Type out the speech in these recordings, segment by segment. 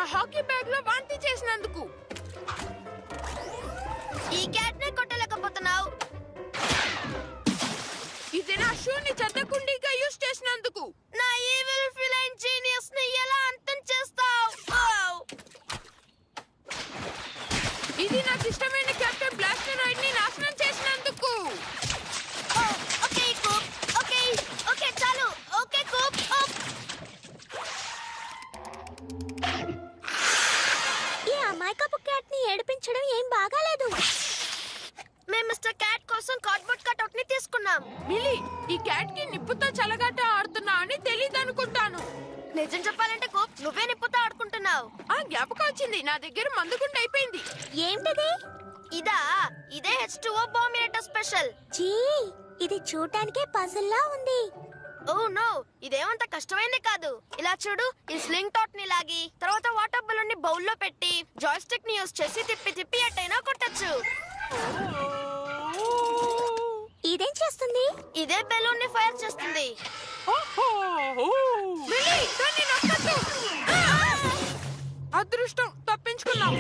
నా hockey bag లో వాంతి చేసినందుకు. ఈ క్యాట్ ని కొట్టలేకపోతున్నావు. ఇది నా షూని చెత్తకుండీగా యూజ్ చేసినందుకు. నా ఈవిల్ ఫిలైన్ జీనియస్ ని ఎలా అంతం చేస్తావు? ఇది నాకు ఇష్టమైన కెప్టెన్ బ్లాస్టరాయిడ్ ని నాశనం చేసినందుకు. ఓకే కూప్, ఓకే ఓకే చాలు. ఓకే కూప్. ఈ అమాయకపు క్యాట్ ని ఏడిపించడం ఏం బాగాలేదు. మేము మిస్టర్ క్యాట్ కోసం కార్డ్బోర్డ్ కట్అవుట్ ని తీసుకున్నాం. మిలీ, ఈ క్యాట్ కి నిప్పుతో చలగాట ఆడుతున్నావు అని తెలీదు అనుకుంటాను. నిజం చెప్పాలంటే కూప్, నువ్వే నిప్పుతో ఆడుకుంటున్నావు. ఆ జ్ఞాపకం వచ్చింది, నా దగ్గర మందుగుండు అయిపోయింది. ఏంటిది? ఇదే H2O బాంబినేటర్ స్పెషల్. చీ, ఇది చూడటానికే పజిల్ లా ఉంది. ఓ నో, ఇదేమంత కష్టమైంది కాదు. ఇలా చూడు, ఈ స్లింగ్ టాట్ ని లాగి తర్వాత వాటర్ బలూన్ ని బౌల్ లో పెట్టి జాయ్స్టిక్ ని యూస్ చేసి తిప్పి తిప్పి ఎట్టైనా కొట్టచ్చు. ఇదేం చేస్తుంది? ఇదే బెలూన్ ని ఫైర్ చేస్తుంది. మిలీ, దాన్ని నొక్కద్దు. అదృష్టం, తప్పించుకున్నాం.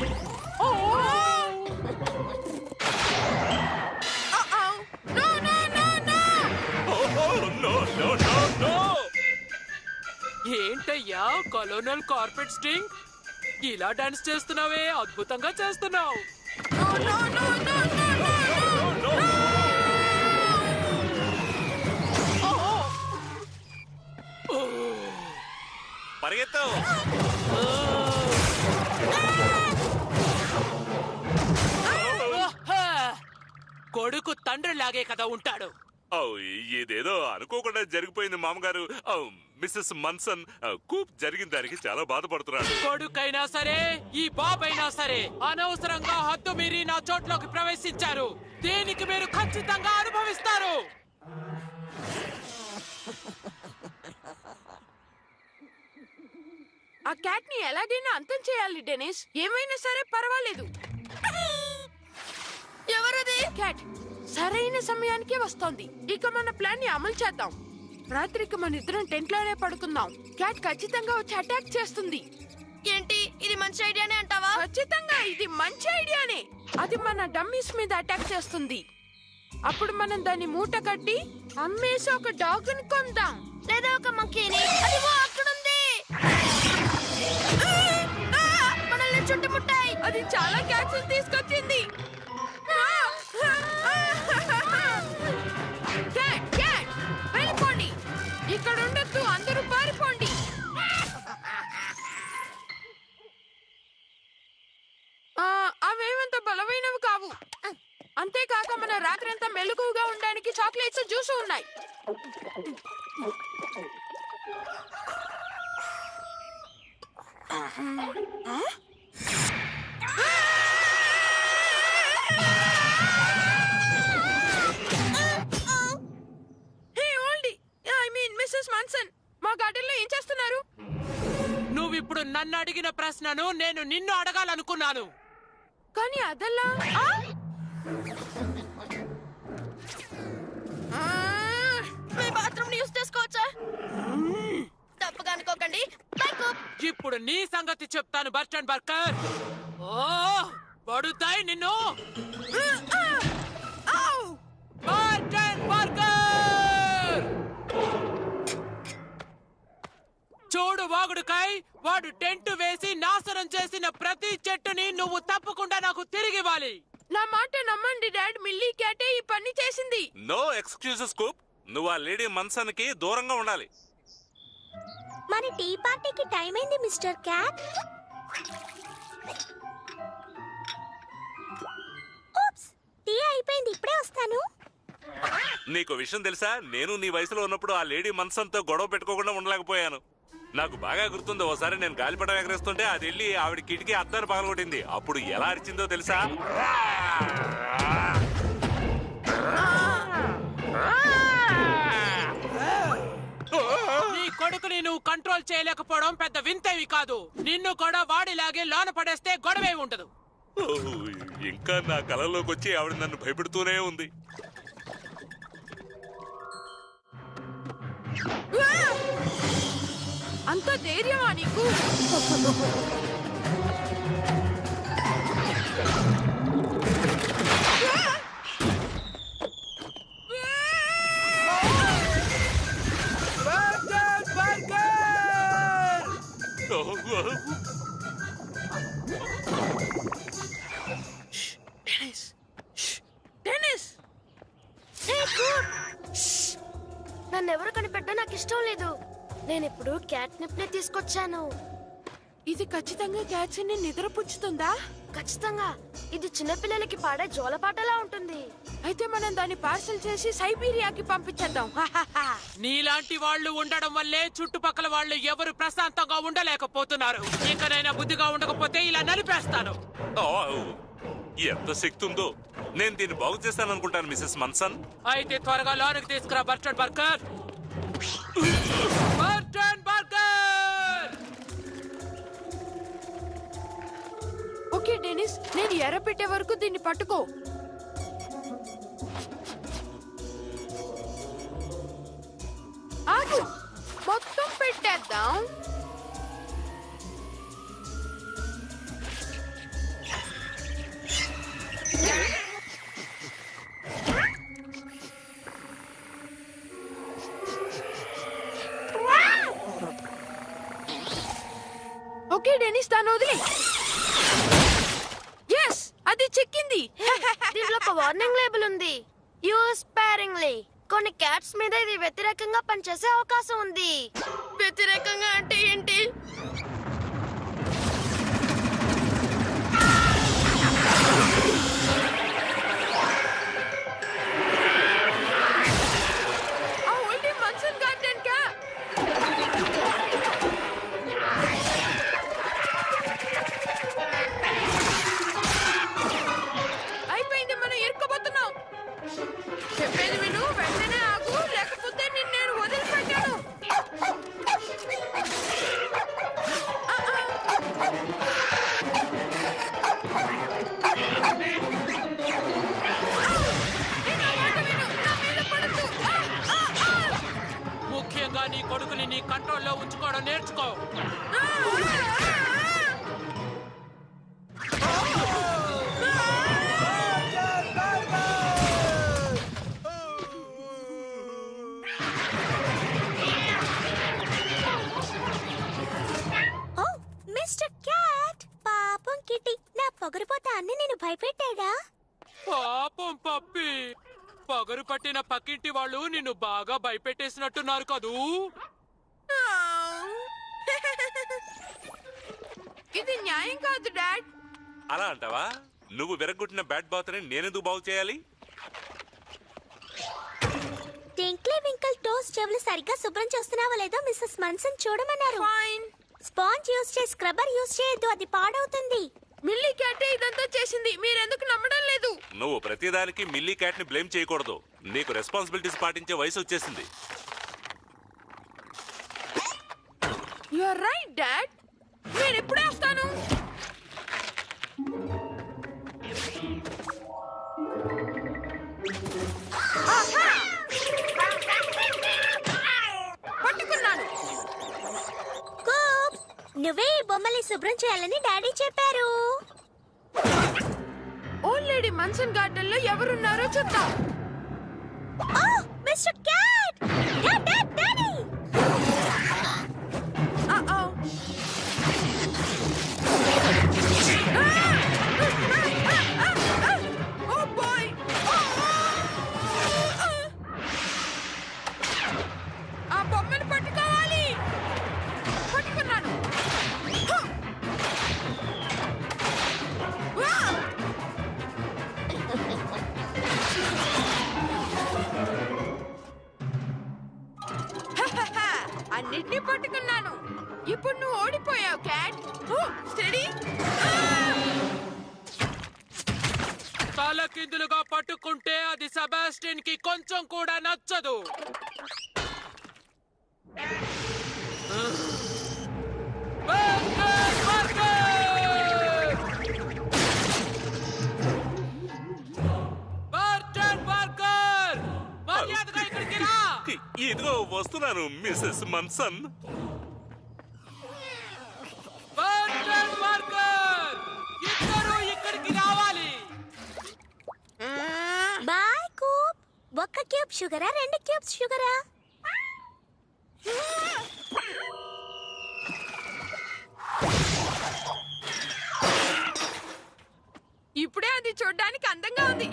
ఏంటయ్యా కలోనల్ కార్పెట్ స్టింగ్, ఇలా డాన్స్ చేస్తున్నావే, అద్భుతంగా చేస్తున్నావు. పరిగెత్తు. కొడుకు తండ్రి లాగే కదా ఉంటాడు. ఇదేదో అనుకోకుండా జరిగిపోయింది మామగారు. మిస్సెస్ మన్సన్ కూప్ జరిగిన దానికి చాలా బాధపడుతున్నాడు. కొడుకైనా సరే, ఈ బాబైనా సరే అనవసరంగా హద్దు మీరి నా చోట్లోకి ప్రవేశించారు. దీనికి మీరు ఖచ్చితంగా అనుభవిస్తారు. ఆ క్యాట్ ని ఎలాగైనా అంతం చేయాలి డెనిస్. ఏమైనా సరే పర్వాలేదు. ఎవరది? క్యాట్ సరైన సమయానికే వస్తోంది. ఇక మన ప్లాన్ ని అమలు చేద్దాం. రాత్రికి మన ఇద్దరం టెంట్ లోనే పడుకుందాం. క్యాట్ ఖచ్చితంగా వచ్చి అటాక్ చేస్తుంది. ఏంటి, ఇది మంచి ఐడియానే అంటావా? ఖచ్చితంగా ఇది మంచి ఐడియానే. అది మన డమ్మీస్ మీద అటాక్ చేస్తుంది. అప్పుడు మనం దాన్ని మూట కట్టి అమ్మేసి ఒక డాగ్ ని కొందాం, లేదా ఒక మంకీని. అది అక్కడుంది. మనల్ని చుట్టుముట్టాయి. అది చాలా క్యాట్స్ తీసుకొచ్చింది. వెళ్ళిపోండి, ఇక్కడ ఉండొద్దు, అందరూ పారిపోండి. అవేమంత బలమైనవి కావు. అంతేకాక మన రాత్రంతా మెలకువగా ఉండడానికి చాక్లెట్స్, జ్యూస్ ఉన్నాయి. మా గార్డెన్లో ఏం చేస్తున్నారు? నువ్విప్పుడు నన్ను అడిగిన ప్రశ్నను నేను నిన్ను అడగాలనుకున్నాను. కానీ అదల్లా మీ బాత్రూమ్ యూస్ చేసుకోవచ్చా? తప్పుగా అనుకోకండి. ఇప్పుడు నీ సంగతి చెప్తాను బర్టన్ బర్కర్. ఓ పడుతాయి నిన్ను. బర్టన్ బర్కర్ చూడు వాగుడుకాయ్, వాడు టెంట్ వేసి నాశనం చేసిన ప్రతి చెట్టుని నువ్వు తప్పకుండా నాకు తిరిగివ్వాలి. నా మాట నమ్మండి డాడ్, మిల్లీ క్యాటే ఈ పని చేసింది. నో ఎక్స్క్యూజెస్ కూప్. నువ్వు ఆ లేడీ మన్సన్ కి దూరంగా ఉండాలి. మన టీ పార్టీకి టైం అయింది మిస్టర్ క్యాట్. టీ అయిపోయింది, ఇప్పుడే వస్తాను. నీకు విషయం తెలుసా, నేను నీ వయసులో ఉన్నప్పుడు ఆ లేడీ మన్సన్ తో గొడవ పెట్టుకోకుండా ఉండలేకపోయాను. నాకు బాగా గుర్తుంది, ఓసారి నేను గాలిపటం ఎగరేస్తుంటే అది వెళ్ళి ఆవిడ కిటికీ అద్దాన్ని పగలగొట్టింది. అప్పుడు ఎలా అరిచిందో తెలుసా? నీ కొడుకుని నువ్వు కంట్రోల్ చేయలేకపోవడం పెద్ద వింతేవి కాదు. నిన్ను కూడా వాడిలాగే లోన పడేస్తే గొడవే ఉండదు. ఇంకా నా కలలోకి వచ్చి ఆవిడ నన్ను భయపెడుతూనే ఉంది. అంత ధైర్యమా నీకు? డెనిస్ డెనిస్ నన్నెవరు కనిపెట్టా నాకు ఇష్టం లేదు. నేను ఇప్పుడు క్యాట్ నిప్ ని తీసుకొచ్చాను. ఇది ఖచ్చితంగా క్యాట్స్ ని నిద్రపుచ్చుతుందా? ఖచ్చితంగా. ఇది చిన్నపిల్లలకి పాడే జోలపాటలా ఉంటుంది. అయితే మనం దాన్ని పార్సల్ చేసి సైబీరియాకి పంపించేద్దాం. నీలాంటి వాళ్ళు ఉండడం వల్లే చుట్టుపక్కల వాళ్ళు ఎవరు ప్రశాంతంగా ఉండలేకపోతున్నారు. ఇంకనైనా బుద్ధిగా ఉండకపోతే ఇలా నలిపేస్తాను. ఓ, ఎంత శక్తి ఉందో. నేను దీన్ని బాగు చేస్తాను అనుకుంటాను మిసెస్ మన్సన్. అయితే త్వరగా లోనికి తీసుకురా Burton burger. Burton burger. Okay Denis, నేను ఎర్ర పెట్టే వరకు దీన్ని పట్టుకో. ఆగు, మొత్తం పెట్టేద్దాం. ఓకే డెనిస్, దాన్ని వదిలే. ఎస్, అది చిక్కింది. దీంట్లో ఒక వార్నింగ్ లేబుల్ ఉంది. Use sparingly. కొన్ని క్యాట్స్ మీద ఇది వ్యతిరేకంగా పనిచేసే అవకాశం ఉంది. వ్యతిరేకంగా అంటే ఏంటి? ఆ ఓల్డీ మన్సన్ గార్డెన్ కా? అయిపోయింది, మనం ఇరుక్కుపోతున్నాం. చెప్పేది విను, వెంటనే ఆగు, లేకపోతే నేను వదిలిపెట్టాను. ముఖ్యంగా నీ కొడుకుని నీ కంట్రోల్లో ఉంచుకోవడం నేర్చుకో. ఓ మిస్టర్ క్యాట్, పాపం కిట్టి, నా పొగరుపోతా అన్ని నేను భయపెట్టాడా? పాపం పప్పి, పగరు పట్టిన పక్కింటి వాళ్ళు నిన్ను బాగా భయపెట్టేసినట్టున్నారు కదూ. ఇది న్యాయం కాదు డాడ్. అలా అంటావా? నువ్వు విరగొట్టిన బ్యాట్ బాత్ ని నేనెందుకు బాగు చేయాలి? టింక్లీ వింకిల్ టోస్ చెవులు సరిగ్గా శుభ్రం చేస్తున్నావా లేదో missus Munson చూడమన్నారు. Fine. Sponge use చేసి స్క్రబ్బర్ యూస్ చేయొద్దు, అది పాడవుతుంది. మిల్లీ క్యాటే ఇదంతా చేసింది, మీరెందుకు నమ్మడం లేదు? నువ్వు ప్రతిదానికి మిల్లీ క్యాట్ ని బ్లేమ్ చేయకూడదు. నీకు రెస్పాన్సిబిలిటీస్ పాటించే వయసు వచ్చేసింది. You are right dad. నేను ఎప్పుడే వస్తాను. పట్టుకున్నాను. నువ్వే ఈ బొమ్మల్ని శుభ్రం చేయాలని డాడీ చెప్పారు. ఓల్డ్ లేడీ మన్సన్ గార్డెన్ లో ఎవరున్నారో చూద్దాం. Oh mister cat, dad dad daddy. Oh boy. ఆ బొమ్మను పట్టుకోవాలి. పట్టుకున్నాను. అన్నిటినీ పట్టుకున్నాను. ఇప్పుడు నువ్వు ఓడిపోయావు క్యాట్. స్టడీ. తలకిందులుగా పట్టుకుంటే అది సెబాస్టియన్ కి కొంచెం కూడా నచ్చదు. Burger, burger! Burger, burger! మర్యాదగా ఇక్కడికి రా. ఇదిగో వస్తున్నాను మిసెస్ మన్సన్. Burger, burger! ఇద్దరు ఇక్కడికి రావాలి. బాయ్ కూప్. ఒక్క క్యూబ్ షుగరా, 2 క్యూబ్స్ షుగరా? ఇది చూడ్డానికి అందంగా ఉంది.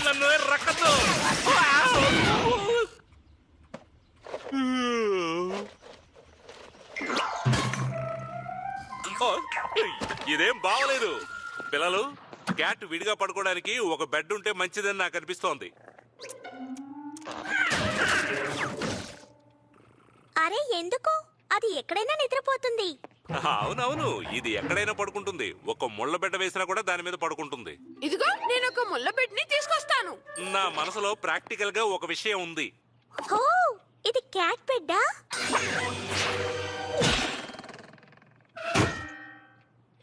నన్ను రక్కతో ఇదేం బాగలేదు. పిల్లలు, క్యాట్ విడిగా పడుకోవడానికి ఒక బెడ్ ఉంటే మంచిదని నాకు అనిపిస్తోంది. అరే ఎందుకు? అది ఎక్కడైనా నిద్రపోతుంది. అవునవును, ఇది ఎక్కడైనా పడుకుంటుంది. ఒక ముళ్ళ బెడ్డ వేసినా కూడా దాని మీద పడుకుంటుంది. ఇదిగో నేను ఒక ముళ్ళ బెడ్ని తీసుకొస్తాను. నా మనసులో ప్రాక్టికల్ గా ఒక విషయం ఉంది. ఓ, ఇది క్యాట్ బెడ్డా?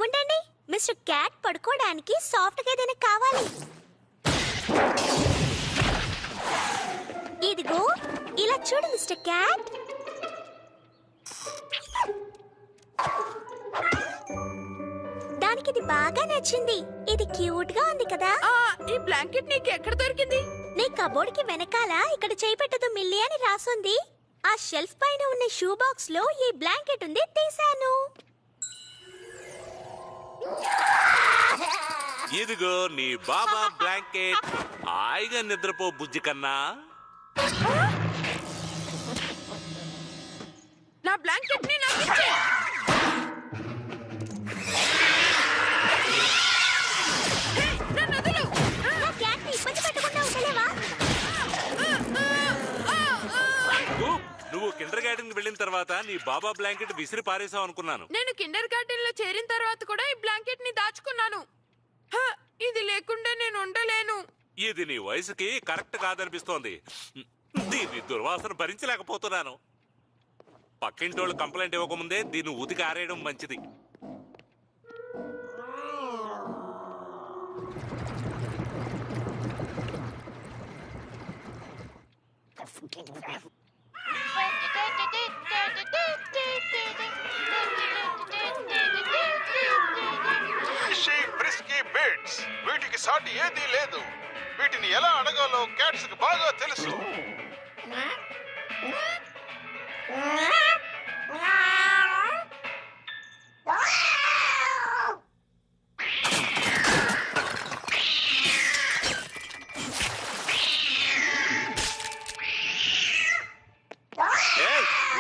ఉండండి, మిస్టర్ క్యాట్ పడుకోవడానికి సాఫ్ట్ గా ఏదైనా కావాలి. ఇదిగో ఇలా చూడు మిస్టర్ క్యాట్. దానికి ఇది బాగా నచ్చింది. ఇది క్యూట్ గా ఉంది కదా. ఈ బ్లాంకెట్ నీకు ఎక్కడ దొరికింది? నీ కబోర్డ్ కి వెనకాల ఇక్కడ చేయి పెట్టదు మిల్లి అని రాసుంది. ఆ షెల్ఫ్ పైన ఉన్న షూ బాక్స్ లో ఈ బ్లాంకెట్ ఉంది, తీశాను. ఇదిగో నీ బాబా బ్లాంకెట్. హాయిగా నిద్రపో బుజ్జి కన్నా. నా బ్లాంకెట్ ని నాకు ఇచ్చేయ్. నన్ను వదిలు. నా క్యాట్ ని ఇబ్బంది పెట్టకుండా ఉండలేవా? నువ్వు కిండర్ గార్డెన్ కి వెళ్ళిన తర్వాత నీ బాబా బ్లాంకెట్ విసిరి పారేసావు అనుకున్నాను. నేను కిండర్ గార్డెన్ లో చేరిన తర్వాత కూడా ఈ బ్లాంకెట్ ని దాచుకున్నాను. హ, ఇది లేకుండా నేను ఉండలేను. ఇది నీ వయసుకి కరెక్ట్ కాదనిపిస్తోంది. దీని దుర్వాసన భరించలేకపోతున్నాను. పక్కింటి వాళ్ళు కంప్లైంట్ ఇవ్వకముందే దీన్ని ఉతికి ఆరేయడం మంచిది. వీటికి సాటి ఏదీ లేదు. వీటిని ఎలా అడగాలో క్యాట్స్ కి బాగా తెలుసు.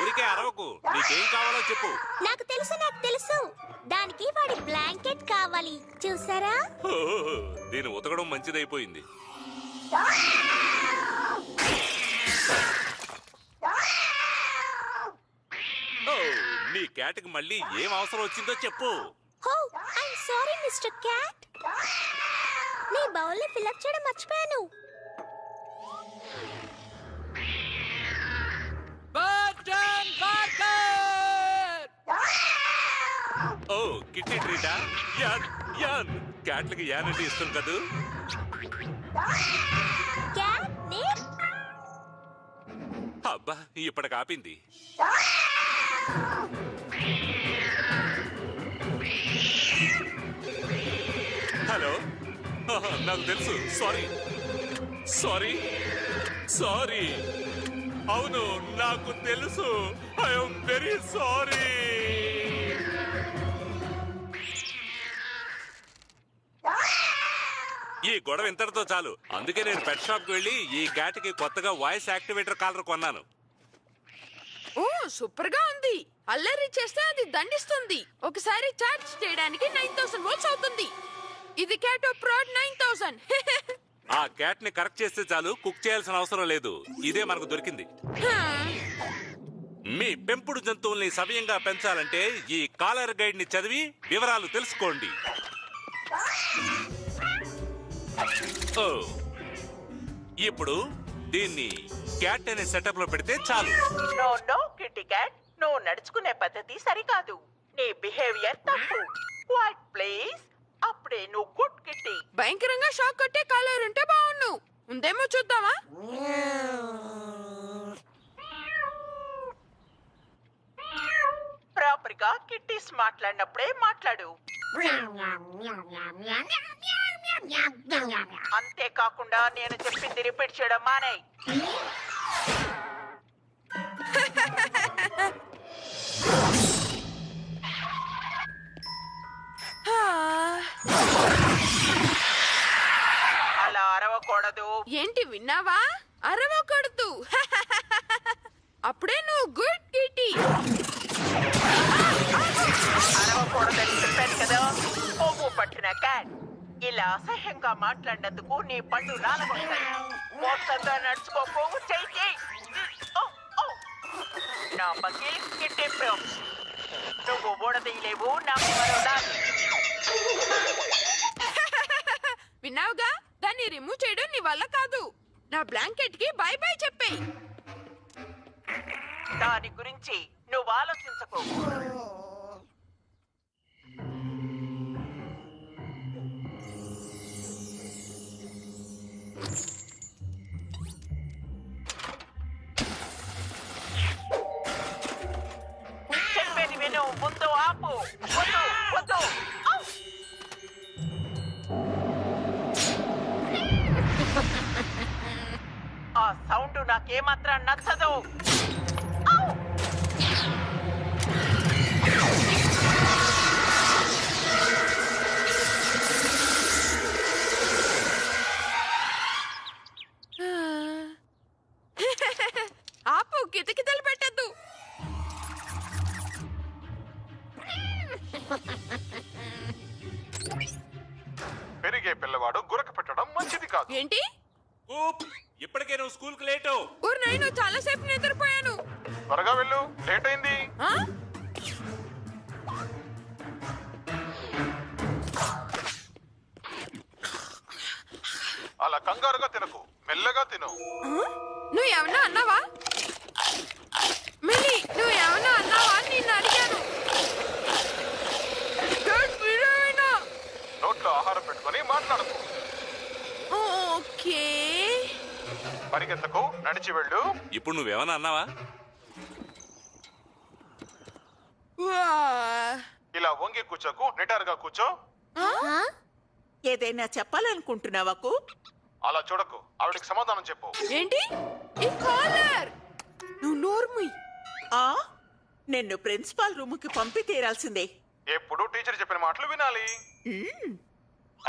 ఊరికే అరవకు. నీకేం కావాలో చెప్పు. నాకు తెలుసు. దానికి వాడి బ్లాంకెట్ కావాలి. చూసారా? దీన్ని ఉతకడం మంచిదైపోయింది. నీ క్యాట్కి మళ్ళీ ఏం అవసరం వచ్చిందో చెప్పు. Oh, I'm sorry mister cat. నీ బౌల్ ని ఫిల్ అప్ చేయడం మర్చిపోయాను. Button button. ఓ, కిట్టి ట్రీటా? యాన్ యాన్. క్యాట్లకి యాన్ అంటే ఇష్టం కదూ. Cat name? అబ్బా, ఇప్పటికి ఆపింది. హలో, నాకు తెలుసు. సారీ. అవును, నాకు తెలుసు. I'm very sorry. ఈ గొడవ ఇంతటితో చాలు. అందుకే నేను పెట్ షాప్ కి వెళ్ళి ఈ క్యాట్ కి కొత్తగా వాయిస్ యాక్టివేటర్ కాలర్ కొన్నాను. ఓ, సూపర్ గా ఉంది. అల్లరి చేస్తే అది దండిస్తుంది. ఒకసారి చార్జ్ చేయడానికి 9000 వోల్ట్స్ అవుతుంది. ఇది క్యాట్ ప్రోడ్ 9000. ఆ క్యాట్ ని కరెక్ట్ చేస్తే చాలు, కుక్ చేయాల్సిన అవసరం లేదు. ఇదే మనకు దొరికింది. మీ పెంపుడు జంతువుల్ని సవ్యంగా పెంచాలంటే ఈ కాలర్ గైడ్ ని చదివి వివరాలు తెలుసుకోండి. ఓ, ఇప్పుడు దీన్ని క్యాట్ అనే సెటప్ లో పెడితే చాలు. నో కిట్టి క్యాట్, నువ్వు నడుచుకునే పద్ధతి సరికాదు. నీ బిహేవియర్ తప్పు. Quiet please. అప్ అప్పుడే నువ్వు గుడ్ కిట్టి. భయంకరంగా షాక్ కొట్టే కాలర్ ఉంటే బాగుండు. ఉందేమో చూద్దామా? ప్రాపర్ గా కిట్టీస్ మాట్లాడినప్పుడే మాట్లాడు. అంతేకాకుండా నేను చెప్పింది రిపీట్ చేయడం మానేయ్. అలా అరవకూడదు. ఏంటి విన్నావా? అరవకూడదు. అప్పుడే నువ్వు గుడ్ కిట్టి. అరవకూడదని చెప్పాను కదా. కొవ్వు పట్టిన క్యాట్. ఇలా అసహ్యంగా మాట్లాడినందుకు నీ పళ్ళు రాలగొట్టాయి. మోసంగా నడుచుకోకు. చెయ్యి. నా బకీల్ కిట్టి ప్రోమ్. నువ్వు ఓడదీయలేవు. నా మరో దాన్ని. విన్నావుగా? దాన్ని రిమూవ్ చేయడం నీ వల్ల కాదు. నా బ్లాంకెట్ కి బై బై చెప్పేయ్. దాని గురించి నువ్వు ఆలోచించకు. చెప్పేది విను. ముందు ఆపు. వద్దు, వద్దు. ఔ! ఆ సౌండ్ నాకేమాత్రం నచ్చదు. ఔ! ఆపు, కితకితలు పెట్టద్దు. పెరిగే పిల్లవాడు గురక పెట్టడం మంచిది కాదు. ఏంటి? ఊప్! ఇప్పటికే నువ్వు స్కూల్ కి లేటు. ఊరినైనా చాలా సేపు నిద్రపోయాను. త్వరగా వెళ్ళు, లేట్ అయింది. ఆ? అలా కంగారుగా తినకు, మెల్లగా తిను. నువ్వు ఏమన్నా అన్నావా? మిలి, నువ్వు ఏమన్నా అన్నావా అని నిన్ను అడిగాను. డాడ్, మీరేమైనా? నోట్లో ఆహారం పెట్టుకొని మాట్లాడకు. ఓకే. పరిగెత్తకు, నడిచి వెళ్ళు. ఇప్పుడు నువ్వేమన్నా అన్నావా? వా. ఇలా వంగి కూర్చోకు, నిటారుగా కూర్చో. ఏదైనా చెప్పాలనుకుంటున్నావాకు? అలా చూడకు, ఆవిడకి సమాధానం చెప్పు. ఏంటి? ఈ కాలర్. నువ్వు నోర్ముయ్. నిన్ను ప్రిన్సిపాల్ రూముకి పంపి తీరాల్సిందే. ఎప్పుడు టీచర్ చెప్పిన మాటలు వినాలి.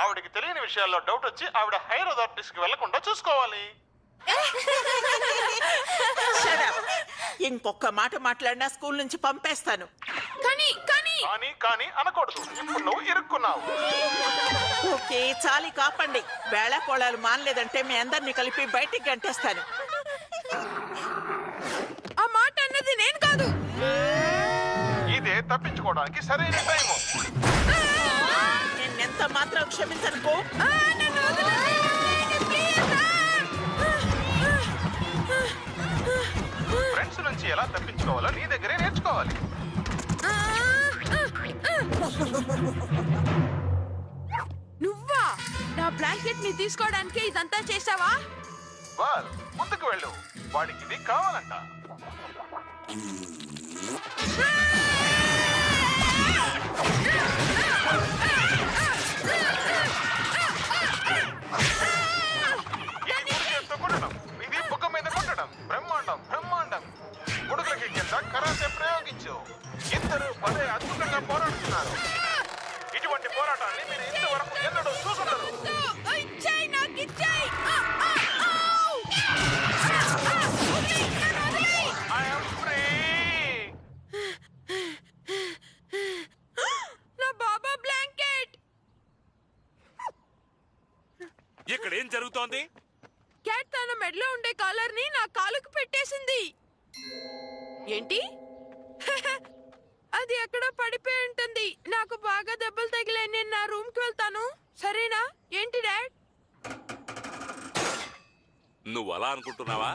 ఆవిడకి తెలియని విషయాల్లో డౌట్ వచ్చి ఆవిడ హైర్ అథారిటీస్ కి వెళ్లకుండా చూసుకోవాలి. Shut up. ఇంకొక మాట మాట్లాడినా స్కూల్ నుంచి పంపేస్తాను. కానీ కానీ కానీ కానీ అనకూడదు. ఇప్పుడు నువ్వు ఇరుక్కున్నావు. ఓకే, చాలి కాపండి. వేళకోళాలు మానలేదంటే మీ అందరినీ కలిపి బయటికి గంటేస్తాను. ఆ మాట అన్నది నేను కాదు. ఇదే తప్పించుకోవడానికి సరైన టైము. నిన్నెంత మాత్రం క్షమించనుకో. ఆ, నన్ను వదిలేయ్, ప్లీజ్. ఫ్రెండ్స్ నుంచి ఎలా తప్పించుకోవాలో నీ దగ్గరే నేర్చుకోవాలి. నువ్వా? నా బ్లాంకెట్ ని తీసుకోవడానికి ఇదంతా చేసావా? వాల్, ముందుకు వెళ్ళు. వాడికి ఇది కావాలంట. ఇది గుడితో కొట్టడం, ఇది బుగ్గ మీద కొట్టడం. బ్రహ్మాండం, బ్రహ్మాండం. గుడుగులకి కింద కరాటే ప్రయోగించు. ఇద్దరు భలే అద్భుతంగా పోరాడుతున్నారు. ఇటువంటి పోరాటాన్ని మీరు ఇంతవరకు ఎన్నడూ చూసుండరు. ఇచ్చేయ్, నాకు ఇచ్చేయ్. I am free. నా బాబా బ్లాంకెట్. ఇక్కడ ఏం జరుగుతోంది? క్యాట్ తన మెడలో ఉండే కాలర్ ని నా కాలుకు పెట్టేసింది. ఏంటి? అది ఎక్కడో పడిపోయి ఉంటుంది. నాకు బాగా దెబ్బలు తగిలాయి. నేను నా రూమ్ కి వెళ్తాను, సరేనా? ఏంటి డాడ్? నువ్వు అలా అనుకుంటున్నావా?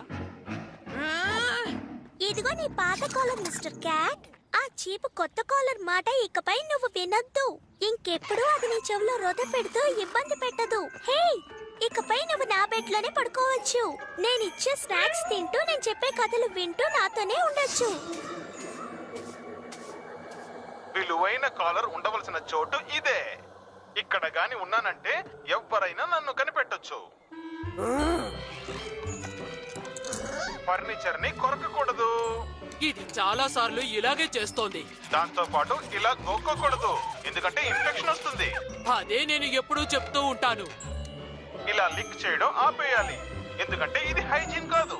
ఇదిగో నీ పాత కాలం మిస్టర్ క్యాట్. ఆ చీపు కొత్త కాలర్ మాట ఇకపై నువ్వు వినొద్దు. ఇంకెప్పుడు అది నీ చెవిలో రొద పెడుతూ ఇబ్బంది పెట్టదు. హే, ఇకపై నువ్వు నా బెడ్ లోనే పడుకోవచ్చు. నేను ఇచ్చే స్నాక్స్ తింటూ నేను చెప్పే కథలు వింటూ నాతోనే ఉండొచ్చు. విలువైన కాలర్ ఉండవలసిన చోటు ఇదే. ఇక్కడ గాని ఉన్నానంటే ఎవ్వరైనా నన్ను కనిపెట్టొచ్చు. ఫర్నిచర్ ని కొరకకూడదు. ఇది చాలా సార్లు ఇలాగే చేస్తోంది. దాంతో పాటు ఇలా గోక్కోకూడదు, ఎందుకంటే ఇన్ఫెక్షన్ వస్తుంది. అదే నేను ఎప్పుడూ చెప్తూ ఉంటాను. ఇలా లిక్ చేయడం ఆపేయాలి, ఎందుకంటే ఇది హైజీన్ కాదు.